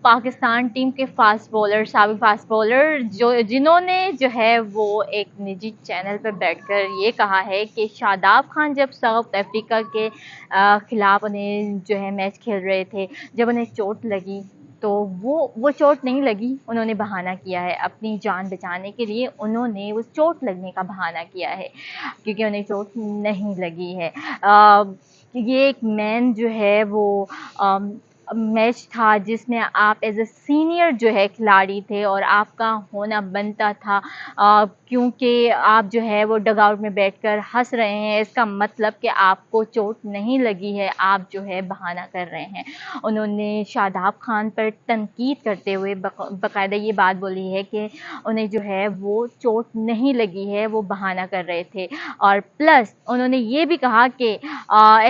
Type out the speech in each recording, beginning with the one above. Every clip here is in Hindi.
पाकिस्तान टीम के फास्ट बॉलर, साबिक फास्ट बॉलर जिन्होंने जो है वो एक निजी चैनल पर बैठकर ये कहा है कि शादाब खान जब साउथ अफ्रीका के खिलाफ उन्हें जो है मैच खेल रहे थे, जब उन्हें चोट लगी तो वो चोट नहीं लगी, उन्होंने बहाना किया है अपनी जान बचाने के लिए, उन्होंने उस चोट लगने का बहाना किया है क्योंकि उन्हें चोट नहीं लगी है। ये एक मैन जो है वो मैच था जिसमें आप एज अ सीनियर जो है खिलाड़ी थे और आपका होना बनता था, क्योंकि आप जो है वो डग आउट में बैठकर हंस रहे हैं, इसका मतलब कि आपको चोट नहीं लगी है, आप जो है बहाना कर रहे हैं। उन्होंने शादाब खान पर तनकीद करते हुए बाकायदा ये बात बोली है कि उन्हें जो है वो चोट नहीं लगी है, वो बहाना कर रहे थे। और प्लस उन्होंने ये भी कहा कि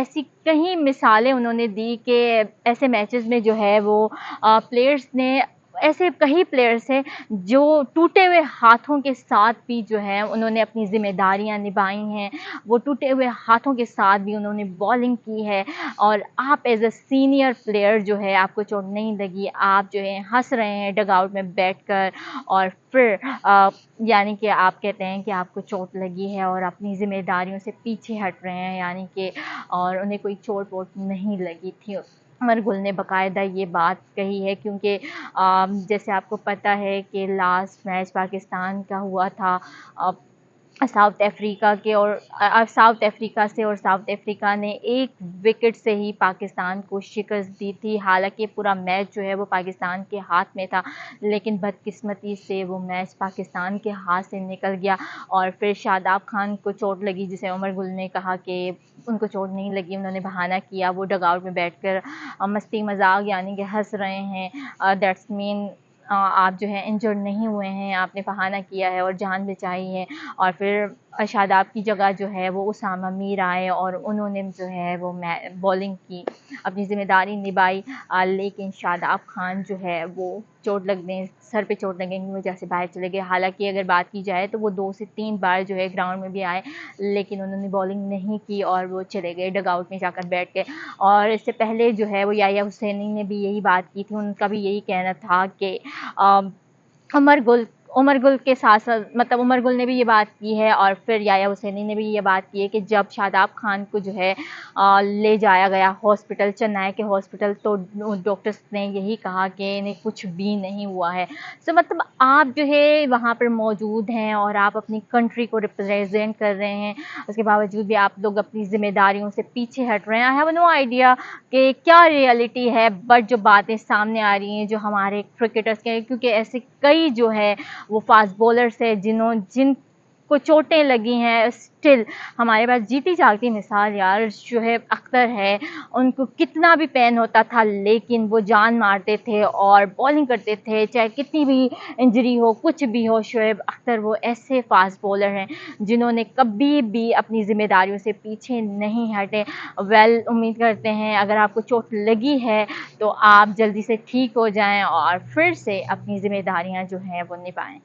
ऐसी कई मिसालें उन्होंने दी कि ऐसे मैचेस में जो है वो प्लेयर्स ने, ऐसे कई प्लेयर्स हैं जो टूटे हुए हाथों के साथ भी जो है उन्होंने अपनी ज़िम्मेदारियां निभाई हैं, वो टूटे हुए हाथों के साथ भी उन्होंने बॉलिंग की है। और आप एज अ सीनियर प्लेयर जो है आपको चोट नहीं लगी, आप जो है हंस रहे हैं डग आउट में बैठकर, और फिर यानी कि आप कहते हैं कि आपको चोट लगी है और अपनी ज़िम्मेदारियों से पीछे हट रहे हैं, यानी कि और उन्हें कोई चोट वोट नहीं लगी थी। उमर गुल ने बाकायदा ये बात कही है क्योंकि जैसे आपको पता है कि लास्ट मैच पाकिस्तान का हुआ था साउथ अफ्रीका के, और साउथ अफ्रीका से, और साउथ अफ्रीका ने एक विकेट से ही पाकिस्तान को शिकस्त दी थी। हालांकि पूरा मैच जो है वो पाकिस्तान के हाथ में था, लेकिन बदकिस्मती से वो मैच पाकिस्तान के हाथ से निकल गया और फिर शादाब खान को चोट लगी, जिसे उमर गुल ने कहा कि उनको चोट नहीं लगी, उन्होंने बहाना किया, वो डग आउट में बैठकर मस्ती मजाक यानी कि हंस रहे हैं। दैट्स मीन आप जो है इंजर्ड नहीं हुए हैं, आपने बहाना किया है और जान बचाई है। और फिर शादाब की जगह जो है वो उसामा मीर आए और उन्होंने जो है वो बॉलिंग की, अपनी ज़िम्मेदारी निभाई। लेकिन शादाब खान जो है वो चोट लगने, सर पे चोट लगने की वजह से बाहर चले गए। हालांकि अगर बात की जाए तो वो 2 से 3 बार जो है ग्राउंड में भी आए, लेकिन उन्होंने बॉलिंग नहीं की और वो चले गए, डग आउट में जाकर बैठ गए। और इससे पहले जो है वो याया हुसैनी ने भी यही बात की थी, उनका भी यही कहना था कि उमर गुल उमर गुल के साथ साथ, मतलब उमर गुल ने भी ये बात की है और फिर याया हुसैनी ने भी ये बात की है कि जब शादाब खान को जो है ले जाया गया हॉस्पिटल, चेन्नई के हॉस्पिटल, तो डॉक्टर्स ने यही कहा कि इन्हें कुछ भी नहीं हुआ है। तो मतलब आप जो है वहाँ पर मौजूद हैं और आप अपनी कंट्री को रिप्रेजेंट कर रहे हैं, उसके बावजूद भी आप लोग अपनी जिम्मेदारियों से पीछे हट रहे हैं। आई हैव नो आइडिया कि क्या रियलिटी है, बट जो बातें सामने आ रही हैं जो हमारे क्रिकेटर्स के, क्योंकि ऐसे कई जो है वो फास्ट बॉलर्स है जिनको चोटें लगी हैं, स्टिल हमारे पास जीती जागती मिसाल यार शुएब अख्तर है, उनको कितना भी पेन होता था लेकिन वो जान मारते थे और बॉलिंग करते थे, चाहे कितनी भी इंजरी हो, कुछ भी हो। शुएब अख्तर वो ऐसे फास्ट बॉलर हैं जिन्होंने कभी भी अपनी जिम्मेदारियों से पीछे नहीं हटे। उम्मीद करते हैं अगर आपको चोट लगी है तो आप जल्दी से ठीक हो जाएं और फिर से अपनी जिम्मेदारियां जो हैं वो निभाएं।